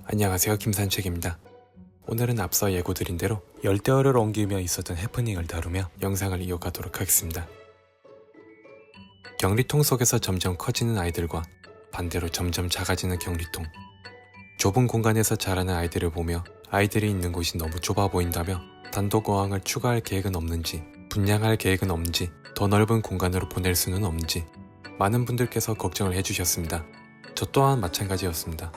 안녕하세요, 김산책입니다. 오늘은 앞서 예고드린 대로 열대어를 옮기며 있었던 해프닝을 다루며 영상을 이어가도록 하겠습니다. 격리통 속에서 점점 커지는 아이들과 반대로 점점 작아지는 격리통. 좁은 공간에서 자라는 아이들을 보며 아이들이 있는 곳이 너무 좁아 보인다며 단독 어항을 추가할 계획은 없는지, 분양할 계획은 없는지, 더 넓은 공간으로 보낼 수는 없는지 많은 분들께서 걱정을 해주셨습니다. 저 또한 마찬가지였습니다.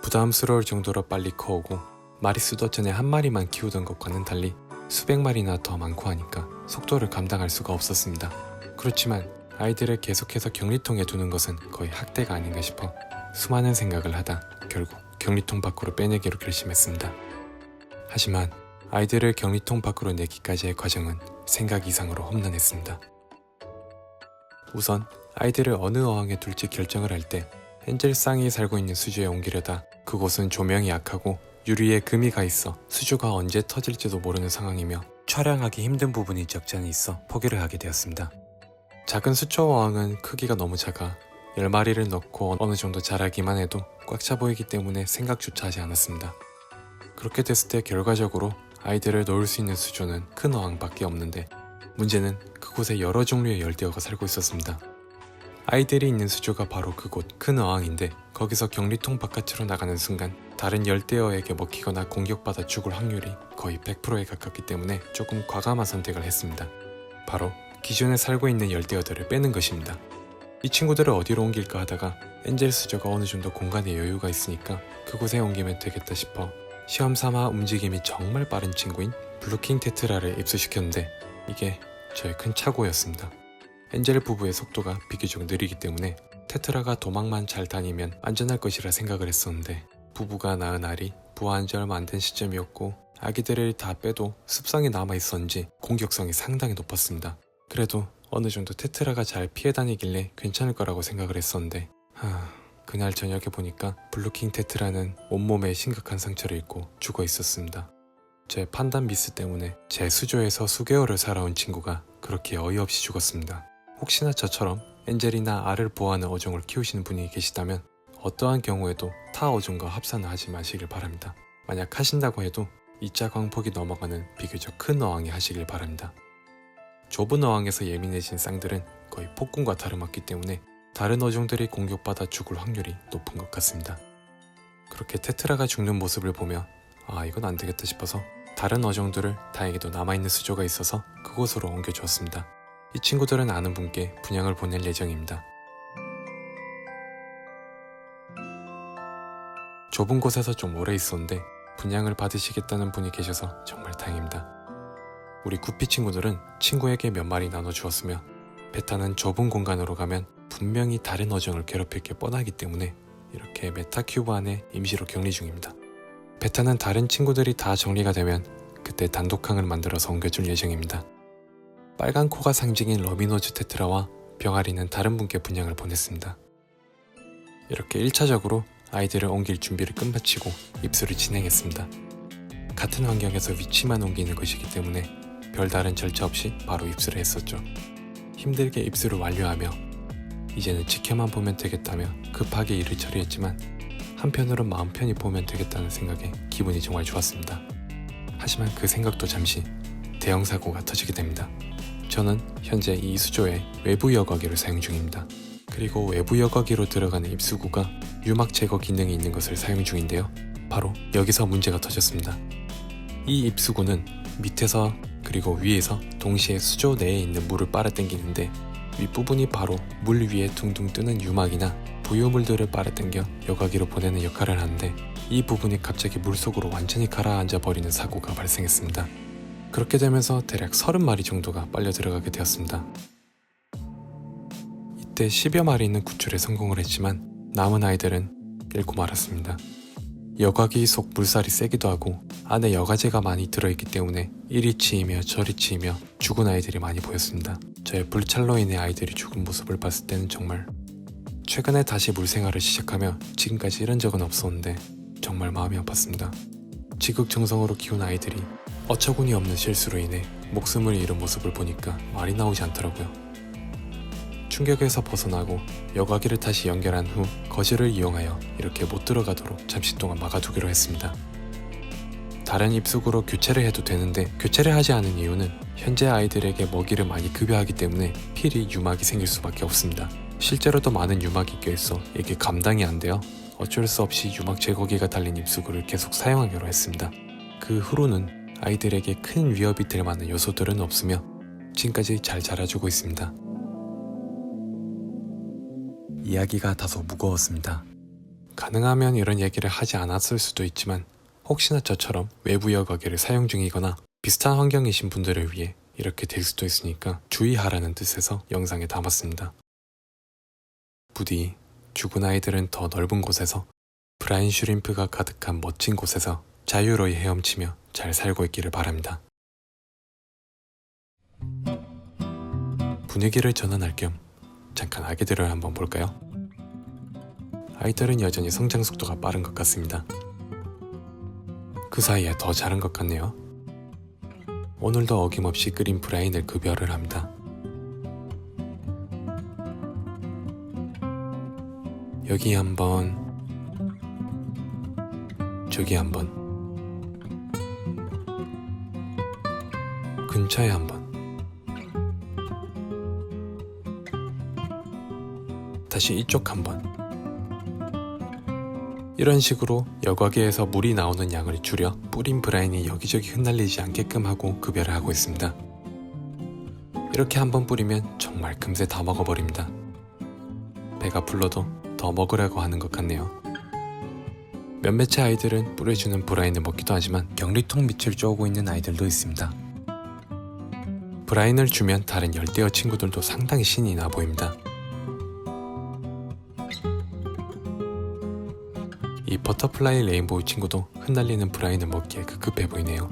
부담스러울 정도로 빨리 커오고 마리수도 전에 한 마리만 키우던 것과는 달리 수백 마리나 더 많고 하니까 속도를 감당할 수가 없었습니다. 그렇지만 아이들을 계속해서 격리통에 두는 것은 거의 학대가 아닌가 싶어 수많은 생각을 하다 결국 격리통 밖으로 빼내기로 결심했습니다. 하지만 아이들을 격리통 밖으로 내기까지의 과정은 생각 이상으로 험난했습니다. 우선 아이들을 어느 어항에 둘지 결정을 할 때 엔젤 쌍이 살고 있는 수조에 옮기려다 그곳은 조명이 약하고 유리에 금이 가 있어 수조가 언제 터질지도 모르는 상황이며 촬영하기 힘든 부분이 적지 않아 있어 포기를 하게 되었습니다. 작은 수초 어항은 크기가 너무 작아 10마리를 넣고 어느 정도 자라기만 해도 꽉 차 보이기 때문에 생각조차 하지 않았습니다. 그렇게 됐을 때 결과적으로 아이들을 놓을 수 있는 수조는 큰 어항밖에 없는데 문제는 그곳에 여러 종류의 열대어가 살고 있었습니다. 아이들이 있는 수조가 바로 그곳 큰 어항인데 거기서 격리통 바깥으로 나가는 순간 다른 열대어에게 먹히거나 공격받아 죽을 확률이 거의 100%에 가깝기 때문에 조금 과감한 선택을 했습니다. 바로 기존에 살고 있는 열대어들을 빼는 것입니다. 이 친구들을 어디로 옮길까 하다가 엔젤 수조가 어느 정도 공간에 여유가 있으니까 그곳에 옮기면 되겠다 싶어 시험삼아 움직임이 정말 빠른 친구인 블루킹 테트라를 입수시켰는데 이게 저의 큰 착오였습니다. 엔젤 부부의 속도가 비교적 느리기 때문에 테트라가 도망만 잘 다니면 안전할 것이라 생각을 했었는데 부부가 낳은 알이 부화한 지 얼마 안 된 시점이었고 아기들을 다 빼도 습성이 남아있었는지 공격성이 상당히 높았습니다. 그래도 어느 정도 테트라가 잘 피해 다니길래 괜찮을 거라고 생각을 했었는데 그날 저녁에 보니까 블루킹 테트라는 온몸에 심각한 상처를 입고 죽어 있었습니다. 제 판단 미스 때문에 제 수조에서 수개월을 살아온 친구가 그렇게 어이없이 죽었습니다. 혹시나 저처럼 엔젤이나 알을 보호하는 어종을 키우시는 분이 계시다면 어떠한 경우에도 타 어종과 합산을 하지 마시길 바랍니다. 만약 하신다고 해도 2차 광폭이 넘어가는 비교적 큰 어항에 하시길 바랍니다. 좁은 어항에서 예민해진 쌍들은 거의 폭군과 다름없기 때문에 다른 어종들이 공격받아 죽을 확률이 높은 것 같습니다. 그렇게 테트라가 죽는 모습을 보며 이건 안 되겠다 싶어서 다른 어종들을 다행히도 남아있는 수조가 있어서 그곳으로 옮겨주었습니다. 이 친구들은 아는 분께 분양을 보낼 예정입니다. 좁은 곳에서 좀 오래 있었는데 분양을 받으시겠다는 분이 계셔서 정말 다행입니다. 우리 구피 친구들은 친구에게 몇 마리 나눠주었으며 베타는 좁은 공간으로 가면 분명히 다른 어종을 괴롭힐 게 뻔하기 때문에 이렇게 메타큐브 안에 임시로 격리 중입니다. 베타는 다른 친구들이 다 정리가 되면 그때 단독항을 만들어서 옮겨줄 예정입니다. 빨간 코가 상징인 러비노즈 테트라와 병아리는 다른 분께 분양을 보냈습니다. 이렇게 1차적으로 아이들을 옮길 준비를 끝마치고 입수를 진행했습니다. 같은 환경에서 위치만 옮기는 것이기 때문에 별다른 절차 없이 바로 입수를 했었죠. 힘들게 입수를 완료하며 이제는 지켜만 보면 되겠다며 급하게 일을 처리했지만 한편으론 마음 편히 보면 되겠다는 생각에 기분이 정말 좋았습니다. 하지만 그 생각도 잠시 대형 사고가 터지게 됩니다. 저는 현재 이 수조에 외부 여과기를 사용 중입니다. 그리고 외부 여과기로 들어가는 입수구가 유막 제거 기능이 있는 것을 사용 중인데요. 바로 여기서 문제가 터졌습니다. 이 입수구는 밑에서 그리고 위에서 동시에 수조 내에 있는 물을 빨아당기는데 윗부분이 바로 물 위에 둥둥 뜨는 유막이나 부유물들을 빨아당겨 여과기로 보내는 역할을 하는데 이 부분이 갑자기 물속으로 완전히 가라앉아 버리는 사고가 발생했습니다. 그렇게 되면서 대략 30마리 정도가 빨려 들어가게 되었습니다. 이때 10여 마리 있는 구출에 성공을 했지만 남은 아이들은 잃고 말았습니다. 여과기 속 물살이 세기도 하고 안에 여과제가 많이 들어있기 때문에 이리 치이며 저리 치이며 죽은 아이들이 많이 보였습니다. 저의 불찰로 인해 아이들이 죽은 모습을 봤을 때는 정말 최근에 다시 물생활을 시작하며 지금까지 이런 적은 없었는데 정말 마음이 아팠습니다. 지극정성으로 키운 아이들이 어처구니 없는 실수로 인해 목숨을 잃은 모습을 보니까 말이 나오지 않더라고요. 충격에서 벗어나고 여과기를 다시 연결한 후 거실을 이용하여 이렇게 못 들어가도록 잠시 동안 막아두기로 했습니다. 다른 입숙으로 교체를 해도 되는데 교체를 하지 않은 이유는 현재 아이들에게 먹이를 많이 급여하기 때문에 필히 유막이 생길 수밖에 없습니다. 실제로도 많은 유막이 껴있어 이게 감당이 안 돼요. 어쩔 수 없이 유막 제거기가 달린 입수구를 계속 사용하기로 했습니다. 그 후로는 아이들에게 큰 위협이 될 만한 요소들은 없으며 지금까지 잘 자라주고 있습니다. 이야기가 다소 무거웠습니다. 가능하면 이런 얘기를 하지 않았을 수도 있지만 혹시나 저처럼 외부 여과기를 사용 중이거나 비슷한 환경이신 분들을 위해 이렇게 될 수도 있으니까 주의하라는 뜻에서 영상에 담았습니다. 부디 죽은 아이들은 더 넓은 곳에서 브라인 슈림프가 가득한 멋진 곳에서 자유로이 헤엄치며 잘 살고 있기를 바랍니다. 분위기를 전환할 겸 잠깐 아기들을 한번 볼까요? 아이들은 여전히 성장 속도가 빠른 것 같습니다. 그 사이에 더 자른 것 같네요. 오늘도 어김없이 끓인 브라인을 급여를 합니다. 여기 한번, 저기 한번, 근처에 한번, 다시 이쪽 한번. 이런 식으로 여과기에서 물이 나오는 양을 줄여 뿌린 브라인이 여기저기 흩날리지 않게끔 하고 급여를 하고 있습니다. 이렇게 한번 뿌리면 정말 금세 다 먹어버립니다. 배가 불러도 더 먹으려고 하는 것 같네요. 몇몇의 아이들은 뿌려주는 브라인을 먹기도 하지만 격리통 밑을 쪼고 있는 아이들도 있습니다. 브라인을 주면 다른 열대어 친구들도 상당히 신이 나 보입니다. 이 버터플라이 레인보우 친구도 흩날리는 브라인을 먹기에 급급해 보이네요.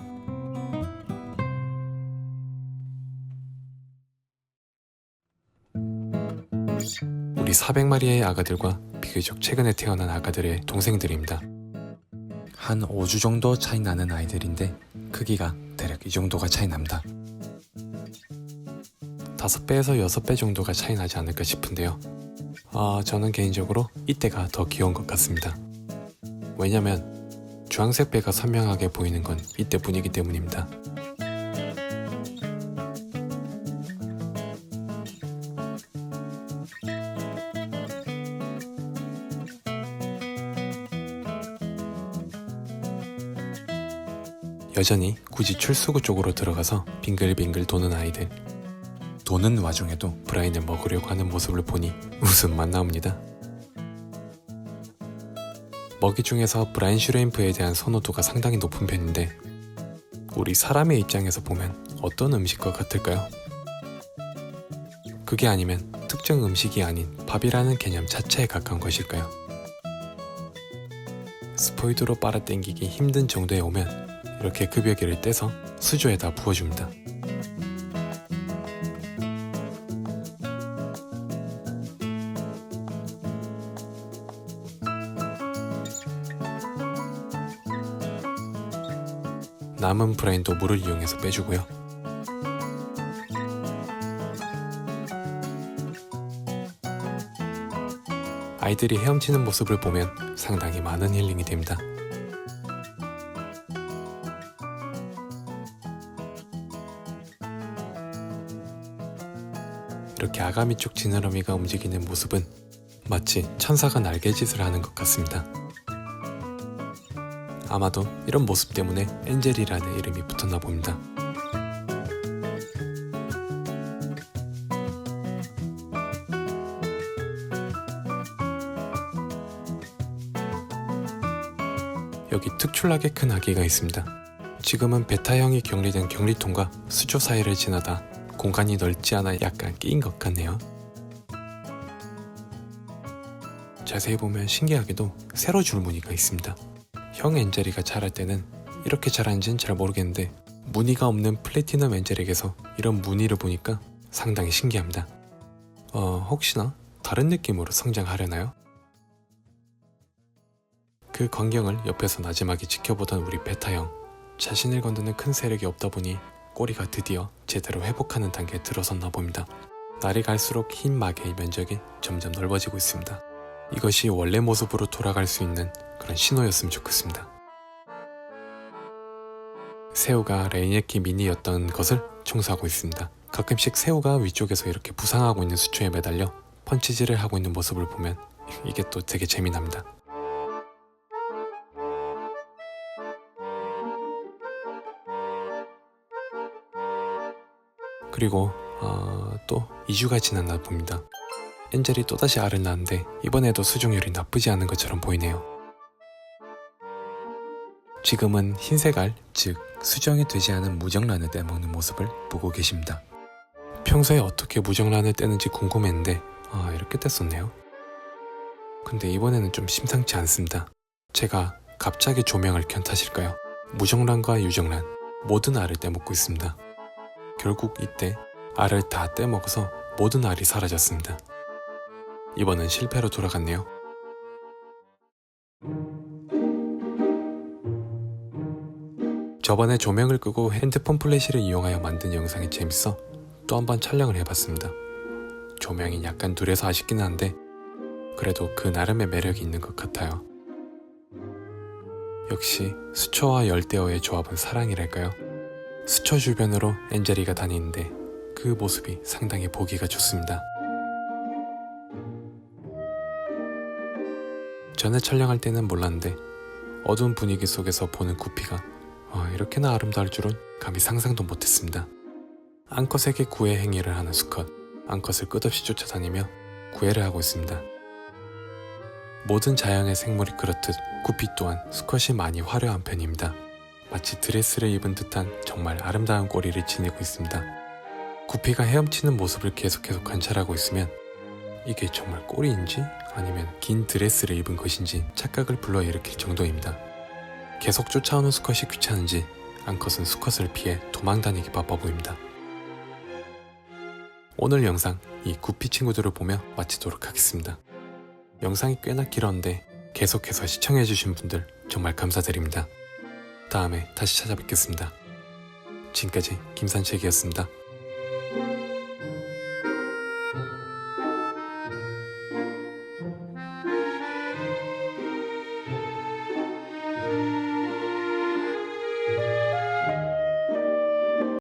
우리 400마리의 아가들과 비교적 최근에 태어난 아가들의 동생들입니다. 한 5주 정도 차이 나는 아이들인데 크기가 대략 이 정도가 차이 납니다. 5배에서 6배 정도가 차이 나지 않을까 싶은데요. 저는 개인적으로 이때가 더 귀여운 것 같습니다. 왜냐면 주황색 배가 선명하게 보이는 건 이때 분이기 때문입니다. 여전히 굳이 출수구 쪽으로 들어가서 빙글빙글 도는 아이들. 도는 와중에도 브라인을 먹으려고 하는 모습을 보니 웃음만 나옵니다. 먹이 중에서 브라인 슈림프에 대한 선호도가 상당히 높은 편인데 우리 사람의 입장에서 보면 어떤 음식과 같을까요? 그게 아니면 특정 음식이 아닌 밥이라는 개념 자체에 가까운 것일까요? 스포이드로 빨아당기기 힘든 정도에 오면 이렇게 급여기를 떼서 수조에다 부어줍니다. 남은 브라인도 물을 이용해서 빼주고요. 아이들이 헤엄치는 모습을 보면 상당히 많은 힐링이 됩니다. 이렇게 아가미 쪽 지느러미가 움직이는 모습은 마치 천사가 날개짓을 하는 것 같습니다. 아마도 이런 모습 때문에 엔젤이라는 이름이 붙었나 봅니다. 여기 특출나게 큰 아기가 있습니다. 지금은 베타형이 격리된 격리통과 수조 사이를 지나다 공간이 넓지 않아 약간 끼인 것 같네요. 자세히 보면 신기하게도 세로 줄무늬가 있습니다. 형 엔젤이가 자랄 때는 이렇게 자라는지는 잘 모르겠는데 무늬가 없는 플래티넘 엔젤에게서 이런 무늬를 보니까 상당히 신기합니다. 혹시나 다른 느낌으로 성장하려나요? 그 광경을 옆에서 나지막이 지켜보던 우리 베타형. 자신을 건드는 큰 세력이 없다 보니 꼬리가 드디어 제대로 회복하는 단계에 들어섰나 봅니다. 날이 갈수록 흰 마개의 면적이 점점 넓어지고 있습니다. 이것이 원래 모습으로 돌아갈 수 있는 그런 신호였으면 좋겠습니다. 새우가 레이네키 미니였던 것을 청소하고 있습니다. 가끔씩 새우가 위쪽에서 이렇게 부상하고 있는 수초에 매달려 펀치질을 하고 있는 모습을 보면 이게 또 되게 재미납니다. 그리고 또 2주가 지났나 봅니다. 엔젤이 또다시 알을 낳았는데 이번에도 수종률이 나쁘지 않은 것처럼 보이네요. 지금은 흰색 알, 즉 수정이 되지 않은 무정란을 떼먹는 모습을 보고 계십니다. 평소에 어떻게 무정란을 떼는지 궁금했는데 이렇게 뗐었네요. 근데 이번에는 좀 심상치 않습니다. 제가 갑자기 조명을 켠 탓일까요? 무정란과 유정란 모든 알을 떼먹고 있습니다. 결국 이때 알을 다 떼먹어서 모든 알이 사라졌습니다. 이번엔 실패로 돌아갔네요. 저번에 조명을 끄고 핸드폰 플래시를 이용하여 만든 영상이 재밌어 또 한번 촬영을 해봤습니다. 조명이 약간 둔해서 아쉽긴 한데 그래도 그 나름의 매력이 있는 것 같아요. 역시 수초와 열대어의 조합은 사랑이랄까요? 수초 주변으로 엔젤이가 다니는데 그 모습이 상당히 보기가 좋습니다. 전에 촬영할 때는 몰랐는데 어두운 분위기 속에서 보는 구피가 이렇게나 아름다울 줄은 감히 상상도 못했습니다. 암컷에게 구애 행위를 하는 수컷, 암컷을 끝없이 쫓아다니며 구애를 하고 있습니다. 모든 자연의 생물이 그렇듯 구피 또한 수컷이 많이 화려한 편입니다. 마치 드레스를 입은 듯한 정말 아름다운 꼬리를 지니고 있습니다. 구피가 헤엄치는 모습을 계속 관찰하고 있으면 이게 정말 꼬리인지 아니면 긴 드레스를 입은 것인지 착각을 불러일으킬 정도입니다. 계속 쫓아오는 수컷이 귀찮은지 암컷은 수컷을 피해 도망다니기 바빠 보입니다. 오늘 영상 이 구피 친구들을 보며 마치도록 하겠습니다. 영상이 꽤나 길었는데 계속해서 시청해주신 분들 정말 감사드립니다. 다음에 다시 찾아뵙겠습니다. 지금까지 김산책이었습니다.